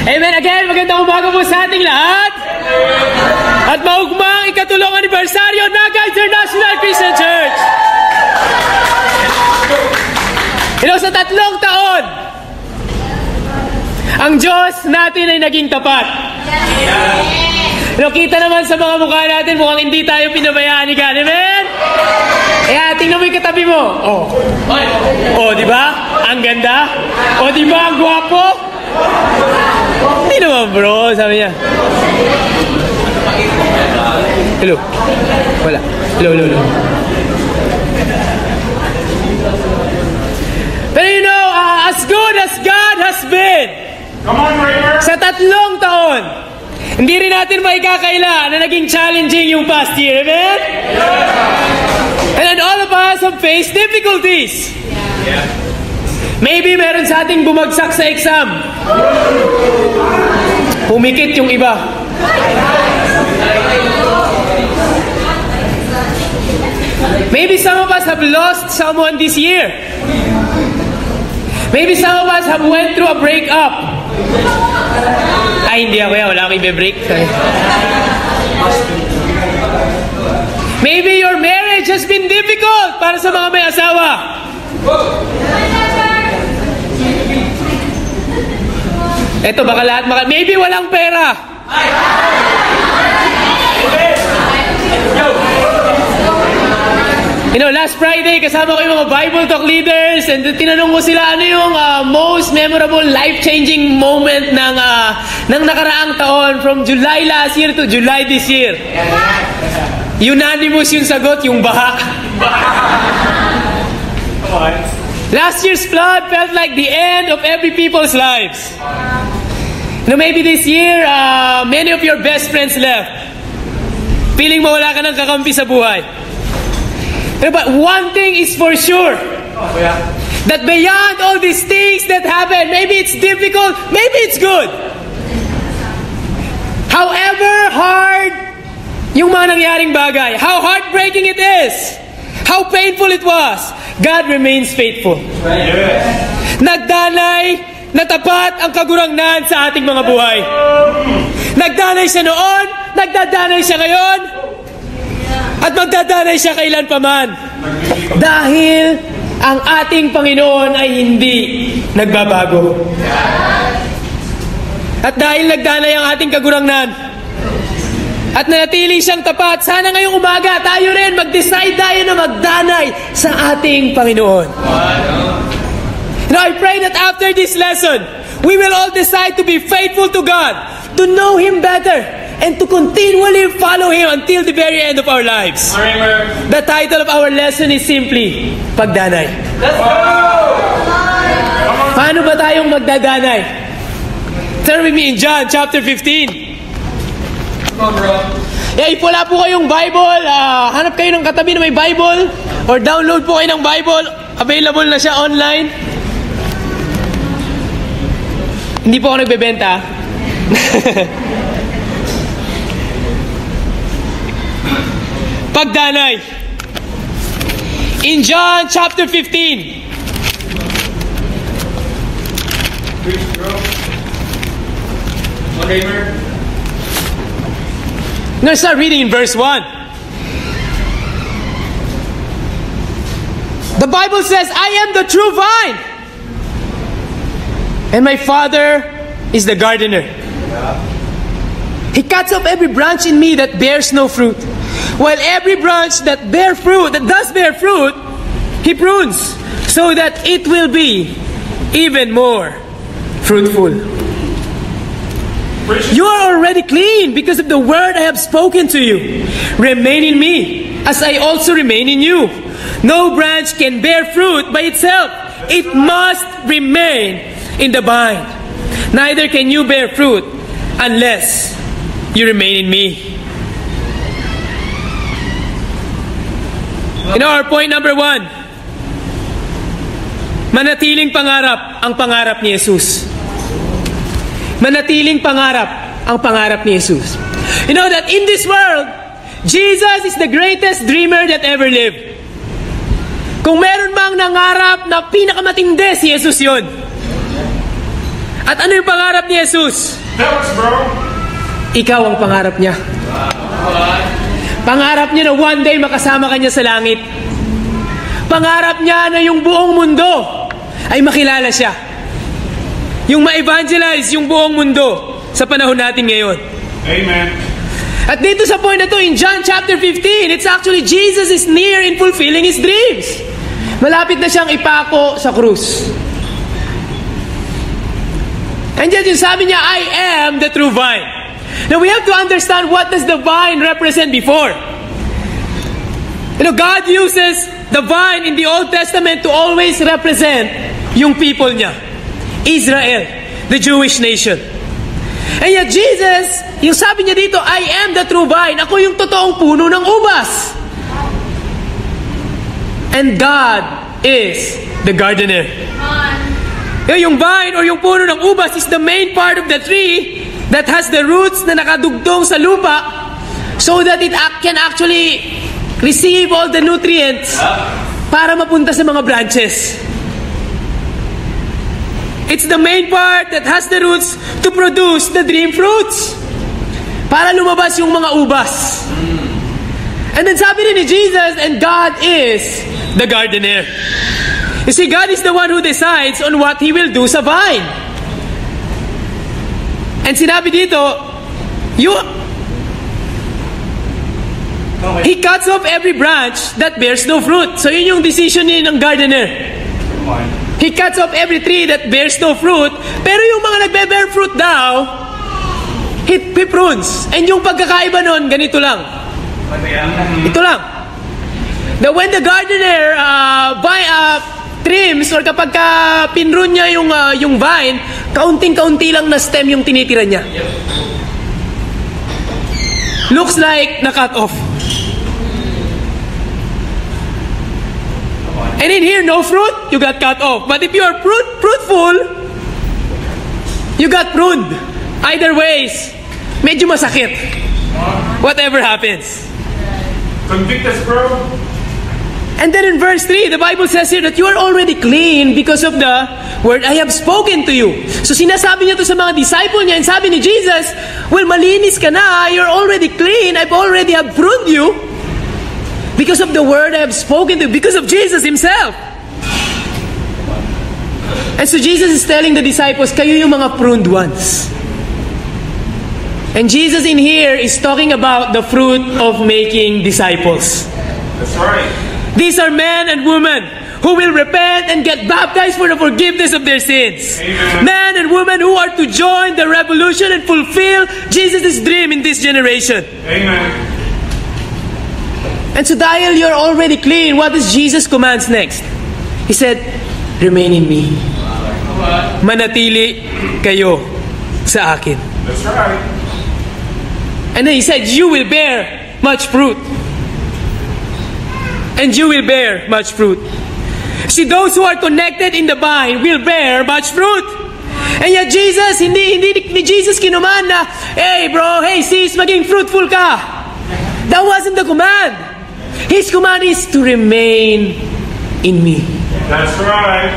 Amen. Again, magandang umaga po sa ating lahat. At maugmang ikatulong anibersaryo Naga International Christian Church. Sa 3 taon, ang Diyos natin ay naging tapat. Kita naman sa mga mukha natin, mukhang hindi tayo pinabayaan ni God. Amen? Tingnan mo yung katabi mo. Di ba? Ang ganda. Di ba? Ang gwapo. Hindi naman, bro. Sabi niya. Hello. Wala. Hello. Pero as good as God has been, sa 3 taon, hindi rin natin maikakaila na naging challenging yung past year. Amen? And then all of us have faced difficulties. Maybe meron sa ating bumagsak sa exam. Humikit yung iba. Maybe some of us have lost someone this year. Maybe some of us have went through a breakup. Hindi ako yan. Wala akong ibe-break. Maybe your marriage has been difficult para sa mga may asawa. Ito, baka lahat maybe walang pera. Last Friday, kasama ko yung mga Bible Talk leaders and tinanong ko sila ano yung most memorable, life-changing moment ng nakaraang taon from July last year to July this year. Unanimous yung sagot, yung baha. Last year's flood felt like the end of every people's lives. Maybe this year, many of your best friends left. Feeling mo wala ka ng kakampi sa buhay. But one thing is for sure, that beyond all these things that happen, maybe it's difficult, maybe it's good. However hard yung mga nangyaring bagay, how heartbreaking it is, how painful it was, God remains faithful. Nagdanay na tapat ang kagurangnan sa ating mga buhay. Nagdanay siya noon, nagdadanay siya ngayon, at magdadanay siya kailan paman. Dahil ang ating Panginoon ay hindi nagbabago. At dahil nagdanay ang ating kagurangnan, at nanatili siyang tapat, sana ngayong umaga tayo rin mag-decide tayo na magdanay sa ating Panginoon. Now I pray that after this lesson, we will all decide to be faithful to God, to know Him better, and to continually follow Him until the very end of our lives. The title of our lesson is simply, Pagdanay. Let's go! Paano ba tayong magdadanay? Turn with me in John chapter 15. Come on, bro. Ipula po kayong Bible. Hanap kayo ng katabi na may Bible. Or download po kayo ng Bible. Available na siya online. Hindi po ako nagbebenta. Pagdanay. In John chapter 15. I'm going to start reading in verse 1. The Bible says, I am the true vine, and my Father is the gardener. He cuts off every branch in me that bears no fruit, while every branch that does bear fruit, He prunes, so that it will be even more fruitful. You are already clean because of the word I have spoken to you. Remain in me, as I also remain in you. No branch can bear fruit by itself. It must remain in the vine. Neither can you bear fruit unless you remain in me. Our point number 1. Manatiling pangarap ang pangarap ni Jesus. Manatiling pangarap ang pangarap ni Jesus. You know that in this world, Jesus is the greatest dreamer that ever lived. Kung meron mang nangarap na pinakamatindi, si Jesus yun. At ano yung pangarap ni Jesus? Tell us, bro. Ikaw ang pangarap niya. Pangarap niya na one day makasama ka niya sa langit. Pangarap niya na yung buong mundo ay makilala siya. Yung ma-evangelize yung buong mundo sa panahon natin ngayon. Amen. At dito sa point na to, in John chapter 15, it's actually Jesus is near in fulfilling His dreams. Malapit na siyang ipako sa krus. And yet, yung sabi niya, I am the true vine. Now, we have to understand what does the vine represent before. You know, God uses the vine in the Old Testament to always represent yung people niya. Israel, the Jewish nation. And yet, Jesus, yung sabi niya dito, I am the true vine. Ako yung totoong puno ng ubas. And God is the gardener. Yung vine or yung puno ng ubas is the main part of the tree that has the roots na nakadugtong sa lupa so that it can actually receive all the nutrients para mapunta sa mga branches. It's the main part that has the roots to produce the dream fruits para lumabas yung mga ubas. And then sabi rin ni Jesus, and God is the gardener. You see, God is the one who decides on what He will do sa vine. And sinabi dito, He cuts off every branch that bears no fruit. So yun yung decision ni ng gardener. He cuts off every tree that bears no fruit. Pero yung mga nagbe-bear fruit daw, He prunes. And yung pagkakaiba nun, ganito lang. Ito lang. That when the gardener trims or kapag pinrun niya yung vine, kaunting-kaunti lang na stem yung tinitira niya. Looks like na-cut off. And in here, no fruit, you got cut off. But if you are fruitful, you got pruned. Either ways, medyo masakit. Whatever happens. Convict us, bro. And then in verse 3, the Bible says here that you are already clean because of the word I have spoken to you. So sinasabi niya to sa mga disciple niya, and sabi ni Jesus, well, malinis ka na, you're already clean, I've already have pruned you because of the word I have spoken to you, because of Jesus Himself. And so Jesus is telling the disciples, kayo yung mga pruned ones. And Jesus in here is talking about the fruit of making disciples. That's right. These are men and women who will repent and get baptized for the forgiveness of their sins. Amen. Men and women who are to join the revolution and fulfill Jesus' dream in this generation. Amen. And so dahil you're already clean, what does Jesus commands next? He said, remain in me. Manatili kayo sa akin. That's right. And then He said, you will bear much fruit. And you will bear much fruit. See, those who are connected in the vine will bear much fruit. And yet Jesus, hindi ni Jesus kinuman na, hey bro, hey sis, maging fruitful ka. That wasn't the command. His command is to remain in me. That's right.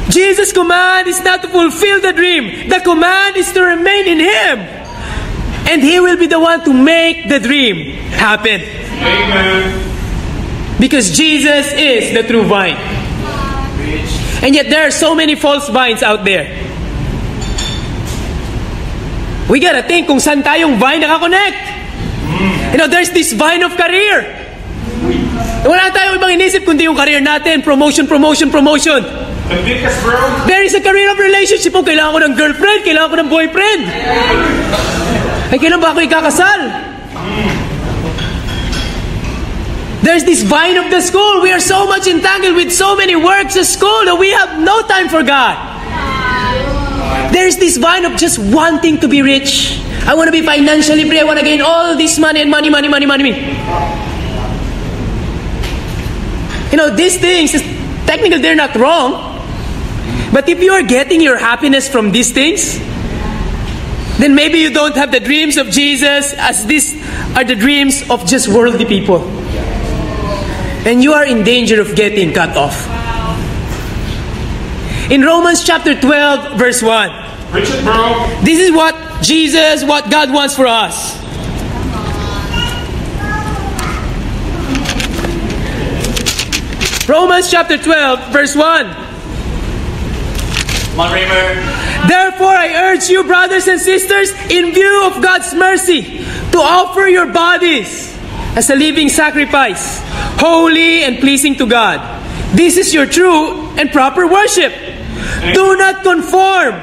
Jesus' command is not to fulfill the dream. The command is to remain in Him. And He will be the one to make the dream happen. Amen. Because Jesus is the true vine. And yet there are so many false vines out there. We gotta think kung saan tayong vine nakakonect. You know, there's this vine of career. Wala tayong ibang inisip kundi yung career natin. Promotion. Convict us, bro. There is a career of relationship. Oh, kailangan ko ng girlfriend, kailangan ko ng boyfriend. Ay, kailan ba ako ikakasal? There's this vine of the school. We are so much entangled with so many works at school that we have no time for God. There's this vine of just wanting to be rich. I want to be financially free. I want to gain all this money and money. You know, these things, technically they're not wrong. But if you are getting your happiness from these things, then maybe you don't have the dreams of Jesus, as these are the dreams of just worldly people. And you are in danger of getting cut off. In Romans chapter 12, verse 1. Preach it, bro. This is what God wants for us. Romans chapter 12, verse 1. Therefore, I urge you, brothers and sisters, in view of God's mercy, to offer your bodies as a living sacrifice, holy and pleasing to God. This is your true and proper worship. Do not conform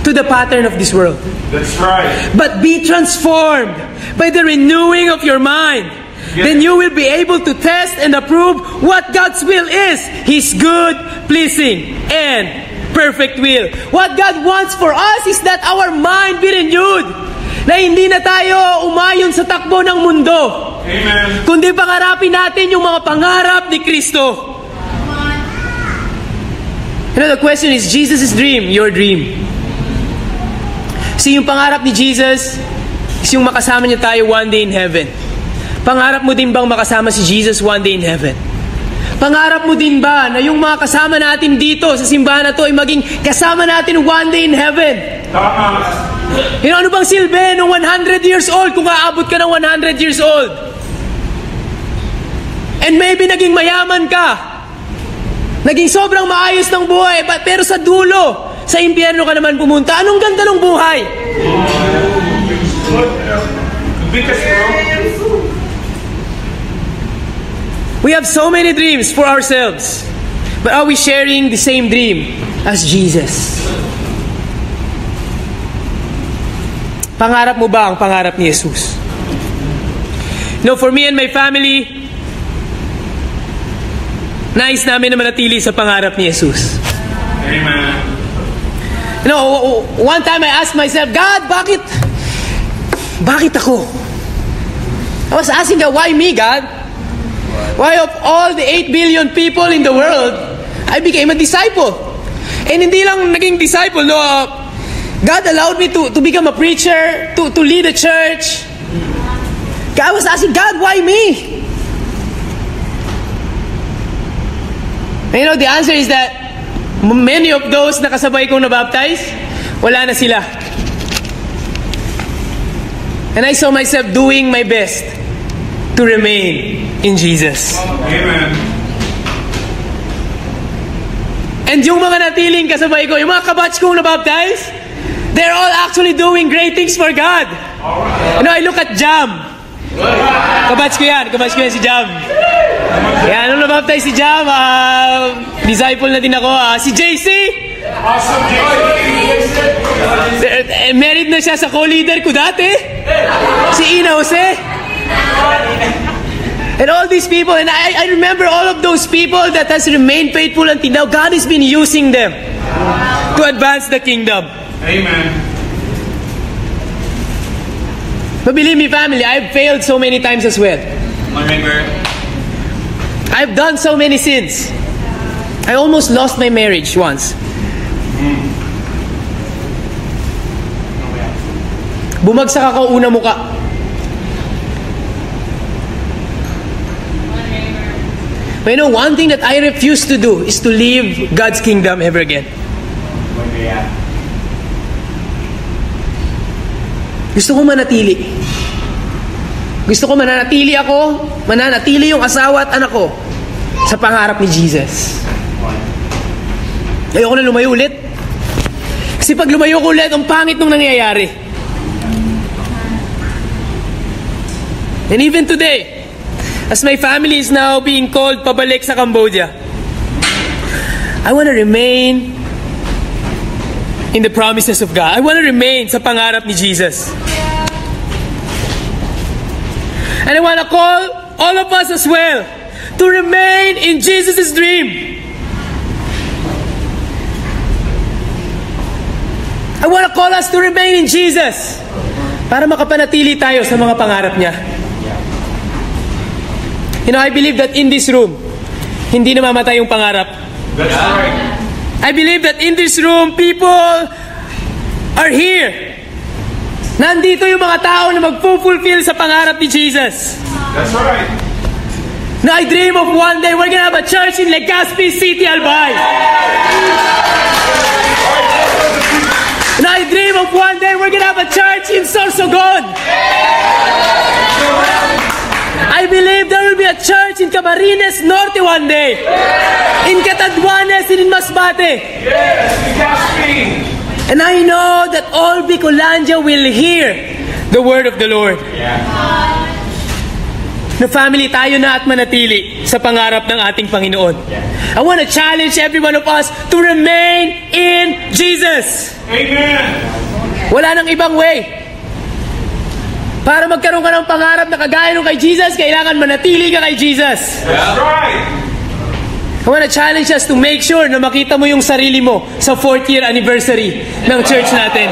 to the pattern of this world, That's right. but be transformed by the renewing of your mind. Then you will be able to test and approve what God's will is, His good, pleasing, and perfect will. What God wants for us is that our mind be renewed. Na hindi na tayo umayon sa takbo ng mundo. Amen. Kundi pangarapin natin yung mga pangarap ni Kristo. You know, the question is, Jesus' dream, your dream. See, yung pangarap ni Jesus is yung makasama niya tayo one day in heaven. Pangarap mo din bang makasama si Jesus one day in heaven? Pangarap mo din ba na yung mga kasama natin dito sa simbahan na to ay maging kasama natin one day in heaven? Tama. You know, ano bang silbi nung 100 years old kung aabot ka ng 100 years old? And maybe naging mayaman ka. Naging sobrang maayos ng buhay, pero sa dulo, sa impyerno ka naman pumunta. Anong ganda ng buhay? Biggest, bro. We have so many dreams for ourselves. But are we sharing the same dream as Jesus? Pangarap mo ba ang pangarap ni Jesus? No, for me and my family, nais namin na manatili sa pangarap ni Jesus. Amen. You know, one time I asked myself, God, bakit ako? I was asking God, why me, God? Why of all the 8 billion people in the world, I became a disciple. And hindi lang naging disciple, no. God allowed me to become a preacher, to lead a church. I was asking God, why me? And you know, the answer is that many of those na kasabay kong nabaptize, wala na sila. And I saw myself doing my best to remain in Jesus. Amen. And yung mga natiling kasabay ko, yung mga kabatch kong nabaptize, they're all actually doing great things for God. You know, I look at Jam. Kabatch ko yan si Jam. Kaya nung nabaptize si Jam, disciple na din ako. Si JC, Awesome, married na siya sa co-leader ko dati. Si Ina Jose. And all these people, and I remember all of those people that has remained faithful until now. God has been using them to advance the kingdom. Amen. But believe me, family, I've failed so many times as well. I've done so many sins. I almost lost my marriage once. Bumagsak ako una muka. But you know, one thing that I refuse to do is to leave God's kingdom ever again. Gusto ko manatili. Gusto ko mananatili ako, mananatili yung asawa at anak ko sa pangarap ni Jesus. Ayoko na lumayo ulit. Kasi pag lumayo ko ulit, ang pangit nung nangyayari. And even today, as my family is now being called pabalik sa Cambodia, I want to remain in the promises of God. I want to remain sa pangarap ni Jesus. And I want to call all of us as well to remain in Jesus' dream. I want to call us to remain in Jesus para makapanatili tayo sa mga pangarap niya. You know, I believe that in this room, hindi namamatay yung pangarap. That's right. I believe that in this room, people are here. Nandito yung mga tao na magfulfill sa pangarap ni Jesus. That's right. Na I dream of one day we're gonna have a church in Legazpi City, Albay. Na I dream of one day we're gonna have a church in Sorsogon. I believe there will be a church in Camarines Norte one day. In Catanduanes and in Masbate. And I know that all Bicolandia will hear the word of the Lord. Na family, tayo na at manatili sa pangarap ng ating Panginoon. I want to challenge every one of us to remain in Jesus. Amen. Wala nang ibang way. Para magkaroon ka ng pangarap na kagaya nung kay Jesus, kailangan manatili ka kay Jesus. That's right. I want to challenge us to make sure na makita mo yung sarili mo sa 4th year anniversary ng church natin.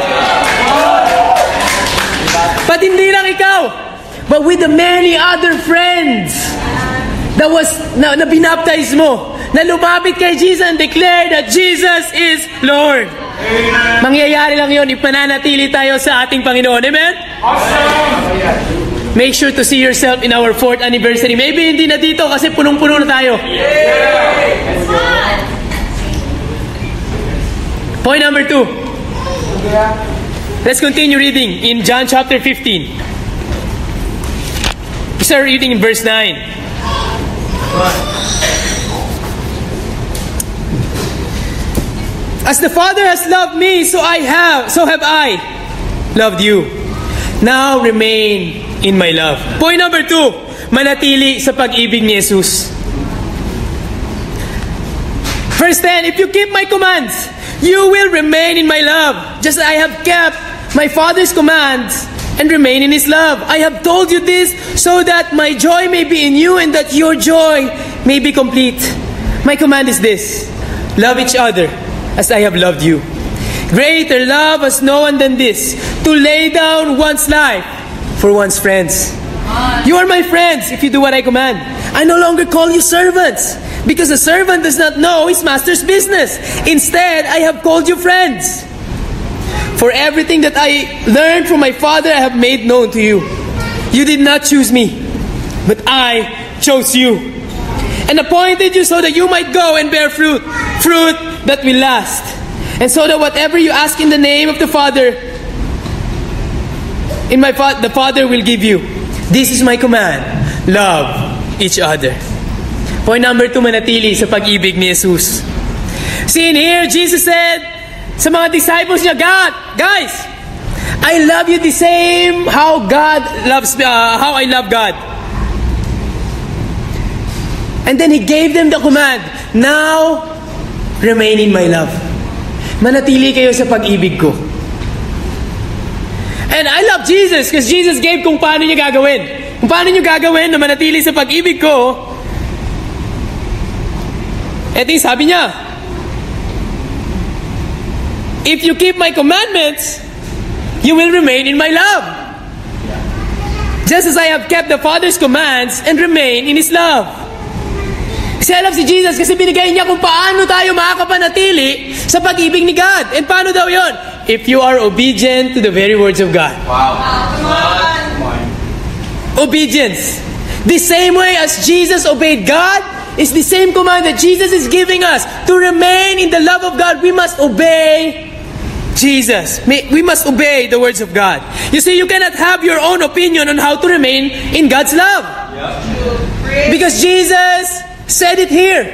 But hindi lang ikaw, but with the many other friends na binaptize mo, na lumapit kay Jesus and declare that Jesus is Lord. Amen. Mangyayari lang yun, ipananatili tayo sa ating Panginoon. Amen? Awesome. Make sure to see yourself in our 4th anniversary. Maybe hindi na dito kasi punong-puno na tayo. Point number 2. Let's continue reading in John chapter 15. We start reading in verse 9. As the Father has loved me, so have I loved you. Now remain in my love. Point number 2, manatili sa pag-ibig ni Jesus. Verse 10, if you keep my commands, you will remain in my love, just as I have kept my Father's commands and remain in His love. I have told you this so that my joy may be in you and that your joy may be complete. My command is this: love each other as I have loved you. Greater love has no one than this, to lay down one's life for one's friends. You are my friends if you do what I command. I no longer call you servants, because a servant does not know his master's business. Instead, I have called you friends. For everything that I learned from my Father I have made known to you. You did not choose me, but I chose you, and appointed you so that you might go and bear fruit that will last, and so that whatever you ask in the name of the Father, the Father will give you. This is my command: love each other. Point number 2, manatili sa pag-ibig ni Jesus. See in here, Jesus said sa mga disciples niya, guys, I love you the same how I love God. And then He gave them the command, now remain in my love. Manatili kayo sa pag-ibig ko. And I love Jesus because Jesus gave kung paano niya gagawin. Kung paano niyo gagawin na manatili sa pag-ibig ko. Ito yung sabi niya, if you keep my commandments, you will remain in my love. Just as I have kept the Father's commands and remain in His love. Kasi I love si Jesus kasi binigay niya kung paano tayo makakapanatili sa pag-ibig ni God. And paano daw yon? If you are obedient to the very words of God. Wow. Come on. Obedience. The same way as Jesus obeyed God, is the same command that Jesus is giving us. To remain in the love of God, we must obey Jesus. We must obey the words of God. You see, you cannot have your own opinion on how to remain in God's love. Because Jesus said it here.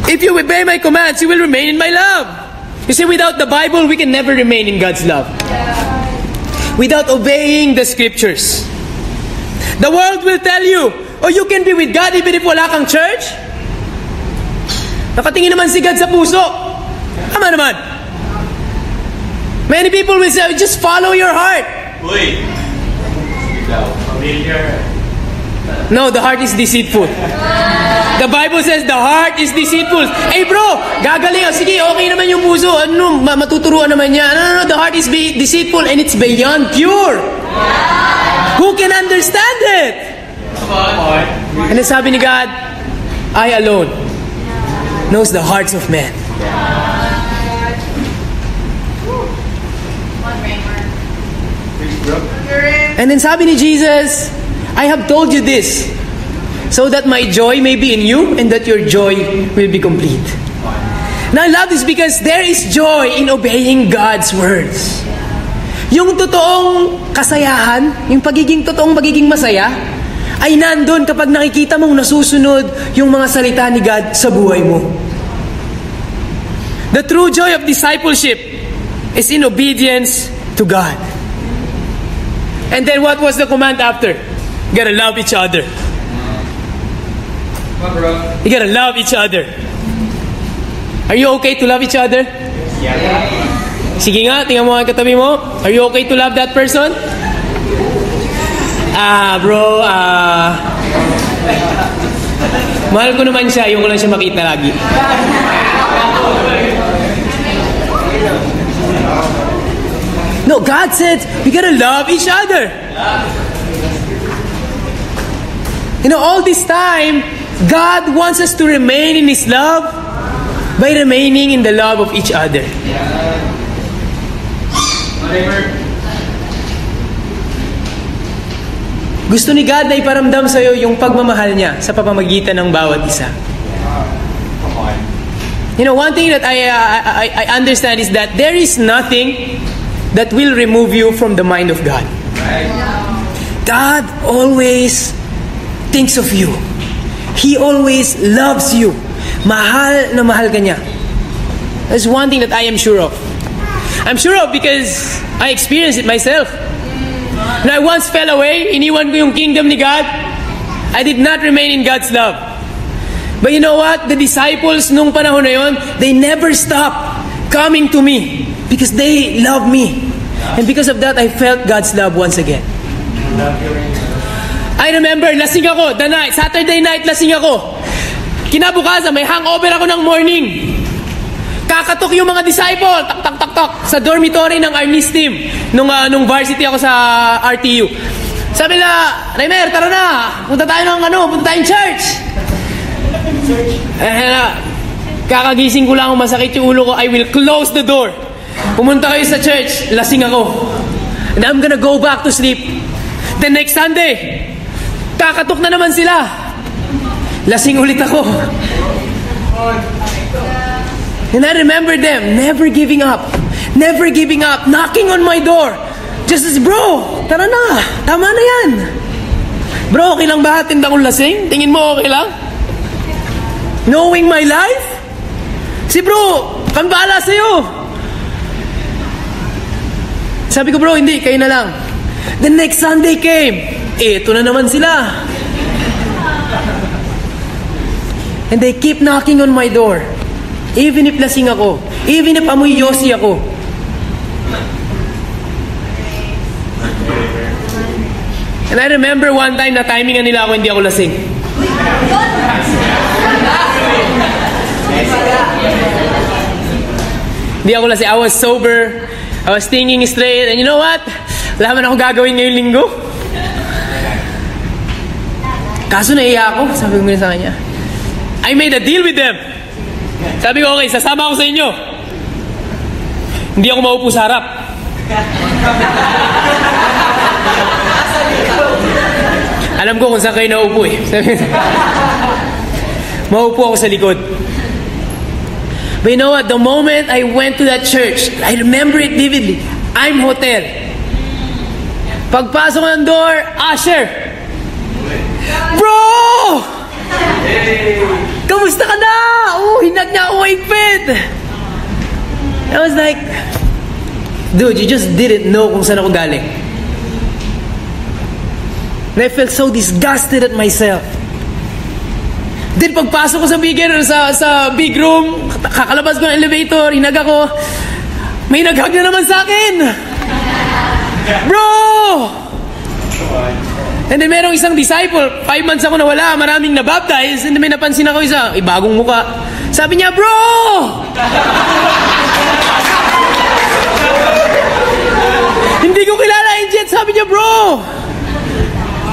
If you obey my commands, you will remain in my love. You see, without the Bible, we can never remain in God's love. Without obeying the scriptures. The world will tell you, oh, you can be with God even if wala kang church? Nakatingin naman si God sa puso. Tama naman. Many people will say, just follow your heart. Uy. Familiar. No, the heart is deceitful. The Bible says the heart is deceitful. Hey bro, gagaling. Sige, okay naman yung puso. Ano, matuturuan naman niya. No, the heart is deceitful and it's beyond pure. Who can understand it? And then sabi ni God, I alone knows the hearts of men. And then sabi ni Jesus, I have told you this, so that my joy may be in you and that your joy will be complete. Now, I love this because there is joy in obeying God's words. Yung totoong kasayahan, yung totoong pagiging masaya, ay nandun kapag nakikita mong nasusunod yung mga salita ni God sa buhay mo. The true joy of discipleship is in obedience to God. And then what was the command after? You gotta love each other. You gotta love each other. Are you okay to love each other? Yeah. Sige nga, tingnan mo ang katabi mo. Are you okay to love that person? Bro, mahal ko naman siya, yung ko lang siya makita lagi. No, God said, we gotta love each other. You know, all this time, God wants us to remain in His love by remaining in the love of each other. Gusto ni God na iparamdam sa iyo yung pagmamahal niya sa pamamagitan ng bawat isa. You know, one thing that I understand is that there is nothing that will remove you from the mind of God. God always thinks of you. He always loves you. Mahal na mahal ka niya. That's one thing that I am sure of. I'm sure of because I experienced it myself. When I once fell away, iniwan ko yung kingdom ni God, I did not remain in God's love. But you know what? The disciples nung panahon na yun, they never stopped coming to me because they love me. And because of that, I felt God's love once again. I remember, lasing ako, Saturday night, lasing ako. Kinabukasan, may hangover ako ng morning. Kakatok yung mga disciple, tak, sa dormitory ng Arnis team, nung varsity ako sa RTU. Sabi nila, Raymer, tara na, punta tayong church. Kakagising ko lang, masakit yung ulo ko, I will close the door. Pumunta kayo sa church, lasing ako. And I'm gonna go back to sleep. The next Sunday, kakatok na naman sila. Lasing ulit ako. And I remember them never giving up, knocking on my door. Just as, bro, tara na, tama na yan. Bro, okay lang ba hatid akong lasing? Tingin mo okay lang? Knowing my life? Si bro, kang bahala sa'yo. Sabi ko, bro, hindi, kayo na lang. The next Sunday came. Eto na naman sila. And they keep knocking on my door. Even if lasing ako. Even if amoy yosi ako. And I remember one time na timingan nila ako, hindi ako lasing. Hindi ako lasing. I was sober. I was thinking straight. And you know what? Wala man ako gagawin ngayong linggo. Kaso naiya ako. Sabi ko sa kanya, I made a deal with them. Sabi ko, okay, sasama ako sa inyo. Hindi ako maupo sa harap. Alam ko kung saan kayo naupo eh. Maupo ako sa likod. But you know what? The moment I went to that church, I remember it vividly. I'm hotel. Pagpasok ng door, usher. Bro! Kamusta ka na? Hinag niya ako higpit. I was like, dude, you just didn't know kung saan ako galing. And I felt so disgusted at myself. Then pagpasok ko sa big room, kakalabas ko ng elevator, hinag ako, may naghag na naman sa akin. Bro! And then merong isang disciple, 5 months ako nawala, maraming nabaptize, and then may napansin ako isa, bagong muka. Sabi niya, bro! Hindi ko kilala yung jet, sabi niya, bro!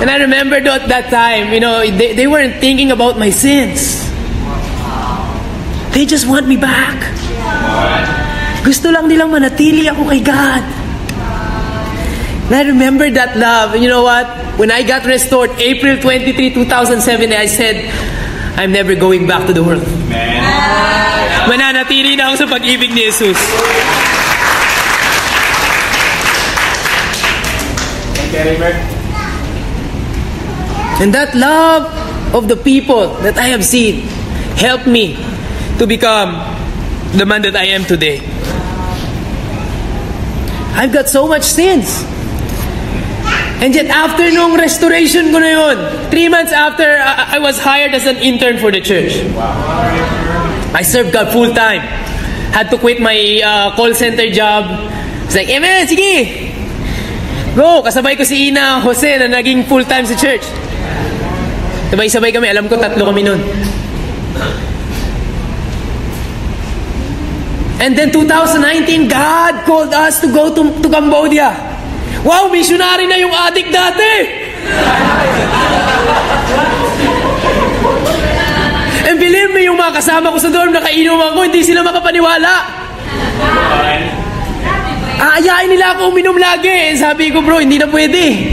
And I remember that time, you know, they weren't thinking about my sins. They just want me back. Gusto lang nilang manatili ako kay God. And I remember that love. And you know what? When I got restored, April 23, 2007, I said, I'm never going back to the world. Mananatili na ako sa pag-ibig ni Jesus. And that love of the people that I have seen helped me to become the man that I am today. I've got so much sins. And yet after nung restoration ko na yun, 3 months after, I was hired as an intern for the church. I served God full time. Had to quit my call center job. It's like, man, sige! Go! Kasabay ko si Ina Jose na naging full time sa church. Sabay-sabay kami. Alam ko 3 kami nun. And then 2019, God called us to go to Cambodia. Wow, missionary na yung adik dati! And believe me, yung mga kasama ko sa dorm, nakainuman ko, hindi sila makapaniwala. Aayain nila ako uminom lagi. Sabi ko, bro, hindi na pwede.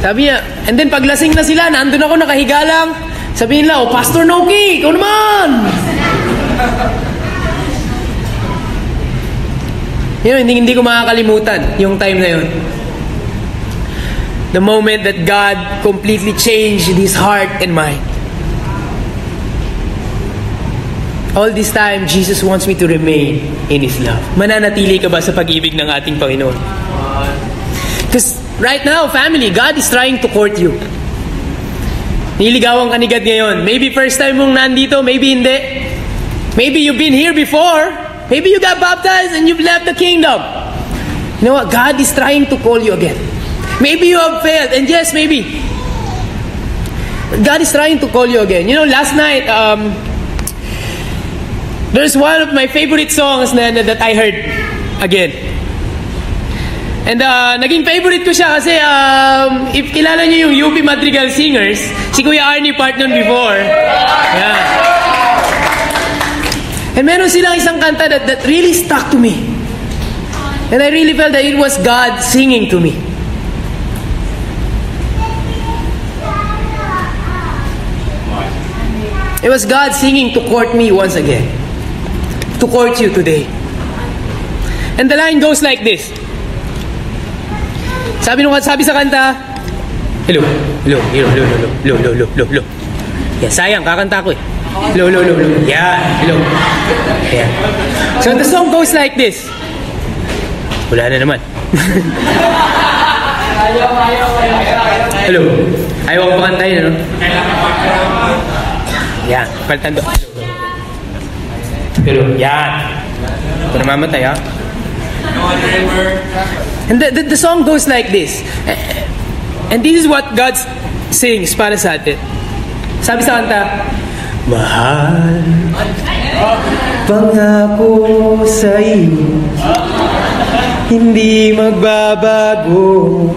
Sabi niya, and then paglasing na sila, nandun ako nakahiga lang. Sabi nila, oh, Pastor Noki, ikaw naman! Hindi ko makakalimutan yung time na yun. The moment that God completely changed his heart and mind. All this time, Jesus wants me to remain in his love. Mananatili ka ba sa pag-ibig ng ating Panginoon? Because right now, family, God is trying to court you. Niligawan ka ni God ngayon. Maybe first time mong nandito, maybe hindi. Maybe you've been here before. Maybe you got baptized and you've left the kingdom. You know what? God is trying to call you again. Maybe you have failed. And yes, maybe. God is trying to call you again. You know, last night, there's one of my favorite songs that I heard again. And naging favorite ko siya kasi if kilala niyo yung UP Madrigal Singers, si Kuya Arnie part nun before. Yeah. And meron silang isang kanta that really stuck to me. And I really felt that it was God singing to me. It was God singing to court me once again. To court you today. And the line goes like this. Sabi sa kanta, hello. Yeah, sayang, kakanta ko eh. Hello. Yeah, hello. Yeah. So the song goes like this. Wala na naman. Hello. Ayaw ko pakantayin, ano? Yan, palitan doon. Hello. Yan. Ito namamatay, ha? And the song goes like this. And this is what God sings para sa atin. Sabi sa kanta, mahal, pangako sa iyo, hindi magbabago,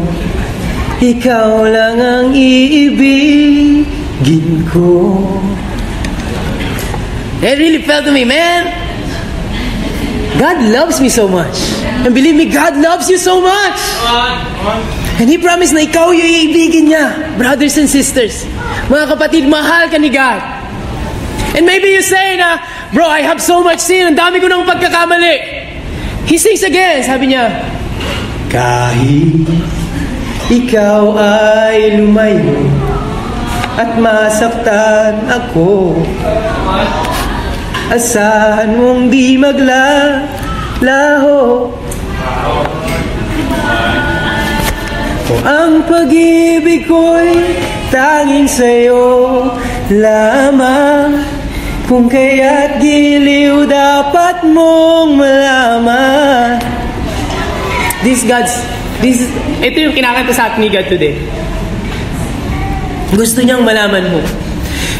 ikaw lang ang iibigin ko. It really felt to me, man. God loves me so much. And believe me, God loves you so much. And He promised na ikaw yung iibigin niya. Brothers and sisters, mga kapatid, mahal ka ni God. And maybe you say na, bro, I have so much sin. Ang dami ko ng pagkakamali. He sings again. Sabi niya, kahit ikaw ay lumayo at masaktan ako, asahan mong di maglalaho. O ang pag-ibig ko'y tanging sa'yo lamang, kung kaya't giliw dapat mong malaman. Ito yung kinakanta sa atin ni God today. Gusto niyang malaman mo.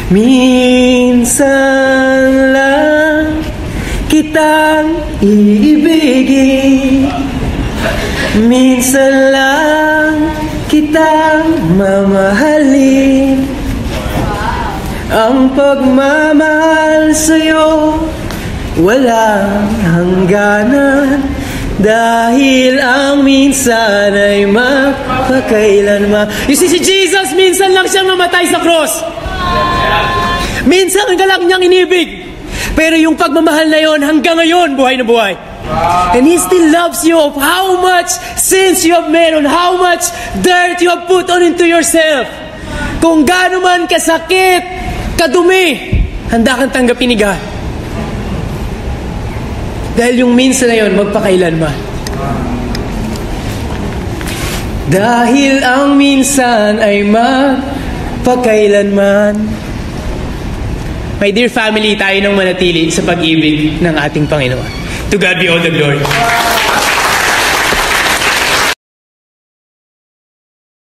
Minsan lang kitang iibigin, minsan lang kitang mamahalin. Ang pagmamahal sa'yo walang hangganan, Dahil ang minsan ay magpakailanman. You see, si Jesus, minsan lang siyang namatay sa cross. Minsan ka lang niyang inibig. Pero yung pagmamahal na yon hanggang ngayon, buhay na buhay. And He still loves you of how much sins you have made, on how much dirt you have put on into yourself. Kung gaano man kasakit, kadumi, handa kang tanggapin ni God. Dahil yung minsan na yun, magpakailanman. Dahil ang minsan ay magpakailanman. My dear family, tayo nang manatili sa pag-ibig ng ating Panginoon. To God be all the glory.